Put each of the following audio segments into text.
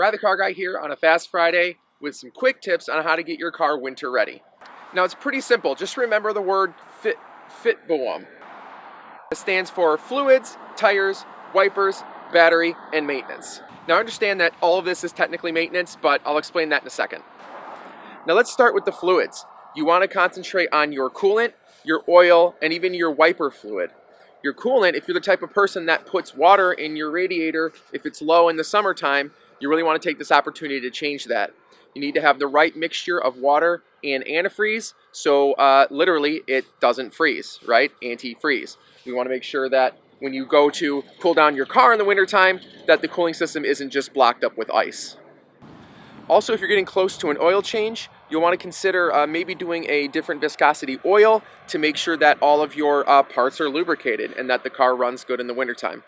Ride the Car Guy here on a Fast Friday with some quick tips on how to get your car winter ready. Now it's pretty simple. Just remember the word FITBOAM. It stands for fluids, tires, wipers, battery, and maintenance. Now I understand that all of this is technically maintenance, but I'll explain that in a second. Now let's start with the fluids. You want to concentrate on your coolant, your oil, and even your wiper fluid. Your coolant, if you're the type of person that puts water in your radiator, if it's low in the summertime, you really want to take this opportunity to change that. You need to have the right mixture of water and antifreeze, so literally it doesn't freeze, right? Anti-freeze. We want to make sure that when you go to cool down your car in the wintertime, that the cooling system isn't just blocked up with ice. Also, if you're getting close to an oil change, you'll want to consider maybe doing a different viscosity oil to make sure that all of your parts are lubricated and that the car runs good in the wintertime.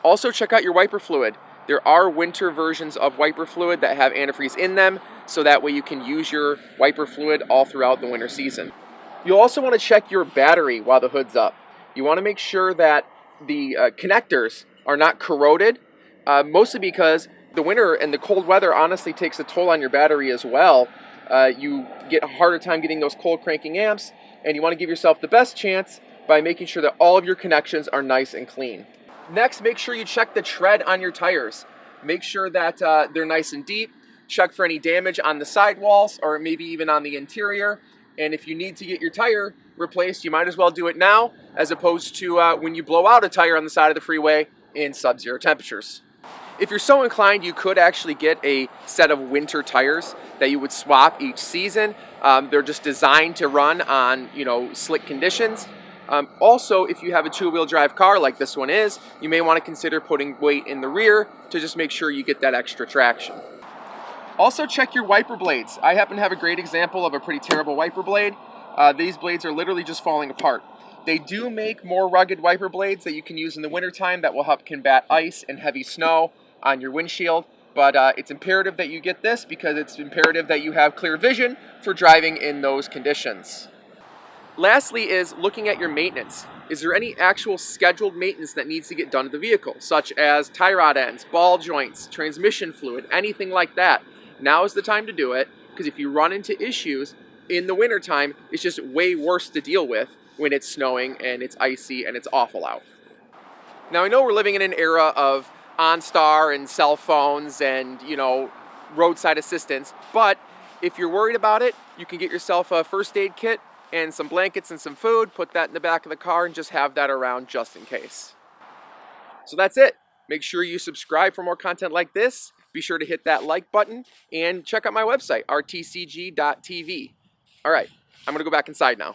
Also, check out your wiper fluid. There are winter versions of wiper fluid that have antifreeze in them, so that way you can use your wiper fluid all throughout the winter season. You'll also want to check your battery while the hood's up. You want to make sure that the connectors are not corroded, mostly because the winter and the cold weather honestly takes a toll on your battery as well. You get a harder time getting those cold cranking amps, and you want to give yourself the best chance by making sure that all of your connections are nice and clean. Next, make sure you check the tread on your tires. Make sure that they're nice and deep. Check for any damage on the sidewalls or maybe even on the interior. And if you need to get your tire replaced, you might as well do it now as opposed to when you blow out a tire on the side of the freeway in sub-zero temperatures. If you're so inclined, you could actually get a set of winter tires that you would swap each season. They're just designed to run on, slick conditions. Also, if you have a two-wheel drive car like this one is, you may want to consider putting weight in the rear to just make sure you get that extra traction. Also, check your wiper blades. I happen to have a great example of a pretty terrible wiper blade. These blades are literally just falling apart. They do make more rugged wiper blades that you can use in the wintertime that will help combat ice and heavy snow on your windshield. But it's imperative that you get this because it's imperative that you have clear vision for driving in those conditions. Lastly is looking at your maintenance. Is there any actual scheduled maintenance that needs to get done to the vehicle, such as tie rod ends, ball joints, transmission fluid, anything like that? Now is the time to do it, because if you run into issues in the wintertime, it's just way worse to deal with when it's snowing and it's icy and it's awful out. Now I know we're living in an era of OnStar and cell phones and, roadside assistance, but if you're worried about it, you can get yourself a first aid kit and some blankets and some food, put that in the back of the car and just have that around just in case. So that's it. Make sure you subscribe for more content like this. Be sure to hit that like button and check out my website, rtcg.tv. All right, I'm gonna go back inside now.